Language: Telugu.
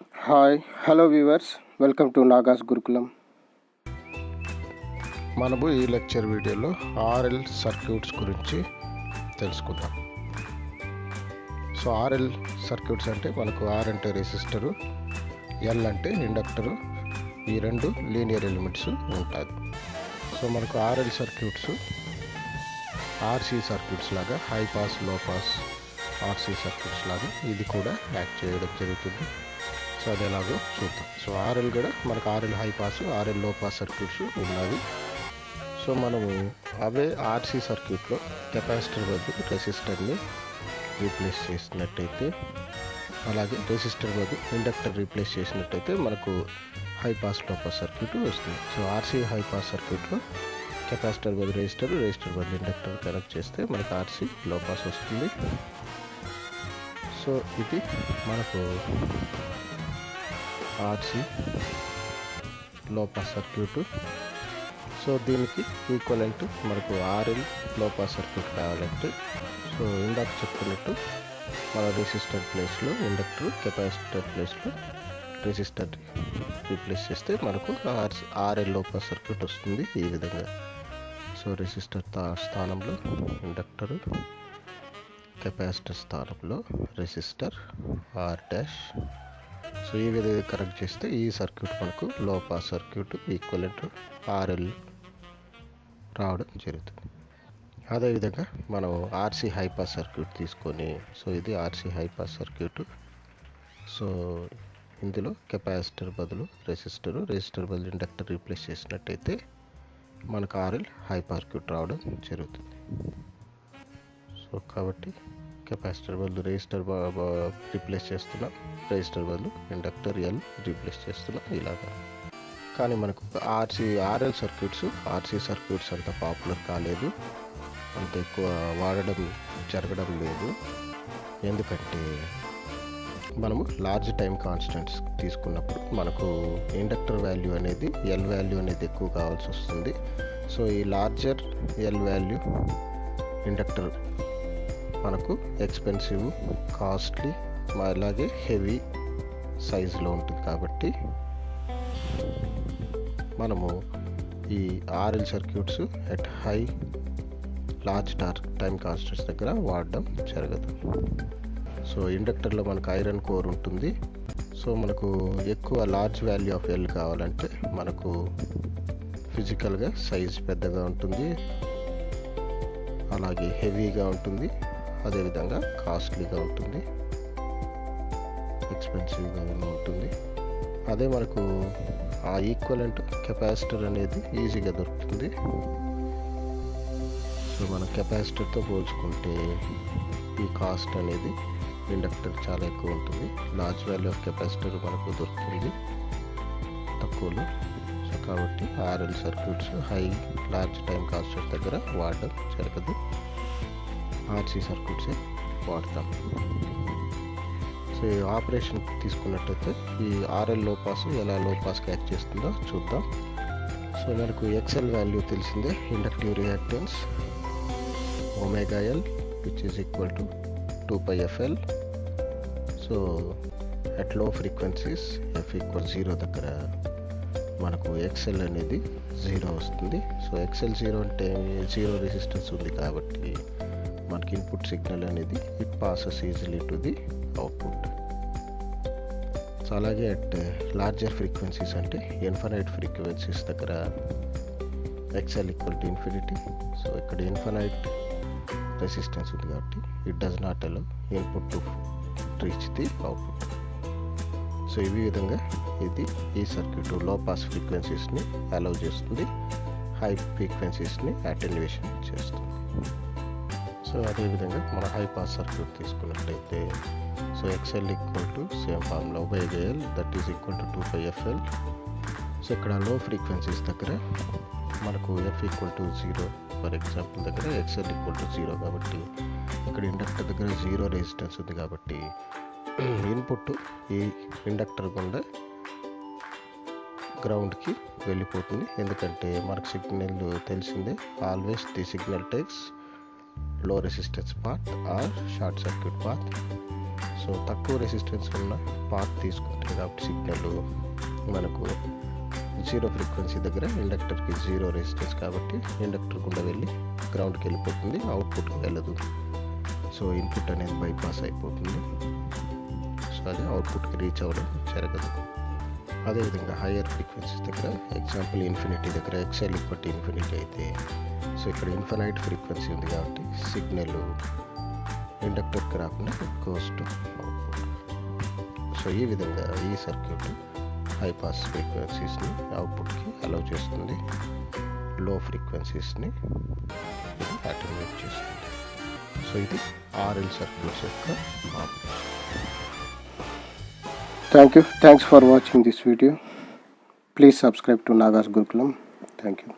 Hi hello viewers, welcome to Nagas Gurukulam. మనము ఈ లెక్చర్ వీడియోలో ఆర్ఎల్ సర్క్యూట్స్ గురించి తెలుసుకుందాం. సో ఆర్ఎల్ సర్క్యూట్స్ అంటే మనకు ఆర్ అంటే రెసిస్టరు, ఎల్ అంటే ఇండక్టరు, ఈ రెండు లీనియర్ ఎలిమెంట్స్ ఉంటుంది. సో మనకు ఆర్ఎల్ సర్క్యూట్స్ ఆర్సీ సర్క్యూట్స్ లాగా హై పాస్ లో పాస్ ఆర్సీ సర్క్యూట్స్ లాగా ఇది కూడా యాక్ట్ చేయడం జరుగుతుంది. సో అది ఎలాగో చూద్దాం. సో ఆర్ఎల్ కూడా మనకు ఆర్ఎల్ హై పాస్, ఆర్ఎల్ లో పాస్ సర్క్యూట్స్ ఉన్నవి. సో మనము అవే ఆర్సీ సర్క్యూట్లో కెపాసిటర్ బదులు రెసిస్టర్ని రీప్లేస్ చేసినట్టయితే, అలాగే రెసిస్టర్ బదులు ఇండక్టర్ రీప్లేస్ చేసినట్టయితే మనకు హై పాస్ లో పాస్ సర్క్యూట్ వస్తుంది. సో ఆర్సీ హై పాస్ సర్క్యూట్లో కెపాసిటర్ బదులు రెసిస్టర్, రెసిస్టర్ బదులు ఇండక్టర్ కనెక్ట్ చేస్తే మనకు ఆర్సీ లో పాస్ వస్తుంది. సో ఇది మనకు ఆర్సీ లో పాస్ సర్క్యూటు. సో దీనికి ఈక్వలెంట్ మనకు ఆర్ఎల్ లో పాస్ సర్క్యూట్ కావాలంటే, సో ఇందాక చెప్పుకున్నట్టు మన రెసిస్టర్ ప్లేస్లో ఇండక్టర్, కెపాసిటర్ ప్లేస్లో రెసిస్టర్ రీప్లేస్ చేస్తే మనకు ఆర్ఎల్ లో పాస్ సర్క్యూట్ వస్తుంది ఈ విధంగా. సో రెసిస్టర్ స్థానంలో ఇండక్టర్, కెపాసిటర్ స్థానంలో రెసిస్టర్ ఆర్ డాష్. సో ఈ విధంగా కరెక్ట్ చేస్తే ఈ సర్క్యూట్ మనకు లో పాస్ సర్క్యూట్ ఈక్వలెంట్ ఆర్ఎల్ రావడం జరుగుతుంది. అదేవిధంగా మనం ఆర్సీ హై పాస్ సర్క్యూట్ తీసుకొని, సో ఇది RC high pass circuit. So ఇందులో కెపాసిటర్ బదులు రెసిస్టర్, రెసిస్టర్ బదులు ఇండక్టర్ రీప్లేస్ చేసినట్టయితే మనకు ఆర్ఎల్ హై పాస్ సర్క్యూట్ రావడం జరుగుతుంది. సో కాబట్టి కెపాసిటర్ బదులు రెసిస్టర్ రీప్లేస్ చేస్తున్నాం, రెసిస్టర్ బదులు ఇండక్టర్ ఎల్ రీప్లేస్ చేస్తున్నాం ఇలాగా. కానీ మనకు ఆర్ఎల్ సర్క్యూట్స్, ఆర్సీ సర్క్యూట్స్ అంత పాపులర్ కాలేదు, అంత ఎక్కువ వాడడం జరగడం లేదు. ఎందుకంటే మనము లార్జ్ టైం కాన్స్టెంట్స్ తీసుకున్నప్పుడు మనకు ఇండక్టర్ వాల్యూ అనేది, ఎల్ వాల్యూ అనేది ఎక్కువ కావాల్సి వస్తుంది. సో ఈ లార్జర్ ఎల్ వాల్యూ ఇండక్టర్ మనకు ఎక్స్పెన్సివ్, కాస్ట్లీ, అలాగే హెవీ సైజులో ఉంటుంది. కాబట్టి మనము ఈ RL circuits at high large time constants దగ్గర వాడడం జరగదు. సో ఇండక్టర్లో మనకు ఐరన్ కోర్ ఉంటుంది. సో మనకు ఎక్కువ లార్జ్ వాల్యూ ఆఫ్ ఎల్ కావాలంటే మనకు ఫిజికల్గా సైజ్ పెద్దగా ఉంటుంది, అలాగే హెవీగా ఉంటుంది, అదేవిధంగా కాస్ట్లీగా ఉంటుంది, ఎక్స్పెన్సివ్గా ఉంటుంది. అదే మనకు ఆ ఈక్వలెంట్ కెపాసిటర్ అనేది ఈజీగా దొరుకుతుంది. సో మన కెపాసిటర్తో పోల్చుకుంటే ఈ కాస్ట్ అనేది ఇండక్టర్ చాలా ఎక్కువ ఉంటుంది. లార్జ్ వాల్యూ ఆఫ్ కెపాసిటర్ మనకు దొరుకుతుంది తక్కువలో. సో కాబట్టి RL circuits high large time constant దగ్గర వాడడం జరగదు, ఆర్సీ సర్క్యూట్సే వాడతాం. సో ఈ ఆపరేషన్ తీసుకున్నట్టయితే ఈ ఆర్ఎల్ లో పాస్ ఎలా లో పాస్కి యాక్ట్ చేస్తుందో చూద్దాం. సో మనకు ఎక్స్ఎల్ వాల్యూ తెలిసిందే, inductive reactance omega L which is equal to 2πfl. So at లో ఫ్రీక్వెన్సీస్ ఎఫ్ ఈక్వల్ 0 దగ్గర మనకు ఎక్స్ఎల్ అనేది 0 వస్తుంది. సో ఎక్స్ఎల్ 0 అంటే 0 రెసిస్టెన్స్ ఉంది కాబట్టి మనకి ఇన్పుట్ సిగ్నల్ అనేది it passes easily to the output. So అలాగే అట్ లార్జర్ ఫ్రీక్వెన్సీస్ అంటే ఇన్ఫైనైట్ ఫ్రీక్వెన్సీస్ దగ్గర XL equal to infinity. So ఇక్కడ ఇన్ఫైనైట్ రెసిస్టెన్స్ ఉంది కాబట్టి it does not allow input to reach the output. So ఈ విధంగా ఇది ఈ సర్క్యూట్ లో పాస్ ఫ్రీక్వెన్సీస్ని అలౌ చేస్తుంది, హై ఫ్రీక్వెన్సీస్ని అటెన్యుయేషన్ చేస్తుంది. సో అదేవిధంగా మన హై పాస్ సర్క్యూట్ తీసుకున్నట్లయితే, so XL equal to same formula omega L that is equal to 2πfl. So ఇక్కడ లో ఫ్రీక్వెన్సీస్ దగ్గర మనకు F equal to 0 for example దగ్గర ఎక్స్ఎల్ ఈక్వల్ టు 0 కాబట్టి ఇక్కడ ఇండక్టర్ దగ్గర 0 రెసిస్టెన్స్ ఉంది కాబట్టి ఇన్పుట్ ఈ ఇండక్టర్ గుండా గ్రౌండ్కి వెళ్ళిపోతుంది. ఎందుకంటే మనకు సిగ్నల్ తెలిసిందే, always the signal takes low resistance path or short circuit path. So తక్కువ రెసిస్టెన్స్ ఉన్న పాత్ తీసుకుంటే కాబట్టి సిగ్నల్ మనకు జీరో ఫ్రీక్వెన్సీ దగ్గర ఇండక్టర్కి జీరో రెసిస్టెన్స్ కాబట్టి ఇండక్టర్ గుండా వెళ్ళి గ్రౌండ్కి వెళ్ళిపోతుంది, అవుట్పుట్కి వెళ్ళదు. సో ఇన్పుట్ అనేది బైపాస్ అయిపోతుంది. సో అది అవుట్పుట్కి రీచ్ అవ్వడం జరగదు. అదేవిధంగా హయ్యర్ ఫ్రీక్వెన్సీస్ దగ్గర ఎగ్జాంపుల్ ఇన్ఫినిటీ దగ్గర ఎక్స్ఎల్ ఈక్వల్ టు ఇన్ఫినిటీ అయితే సో ఇక్కడ ఇన్ఫినైట్ ఫ్రీక్వెన్సీ ఉంది కాబట్టి సిగ్నల్ ఇండక్టర్కి రాకుండా గోస్ టు అవుట్పుట్. సో ఈ విధంగా ఈ సర్క్యూట్ హై పాస్ ఫ్రీక్వెన్సీస్ని అవుట్పుట్కి అలౌ చేస్తుంది, లో ఫ్రీక్వెన్సీస్ని ఇది అటెన్యూట్ చేస్తుంది. సో ఇది ఆర్ఎల్ సర్క్యూట్స్ యొక్క operation. Thanks for watching this video. Please subscribe to Nagas Gurukulam. Thank you.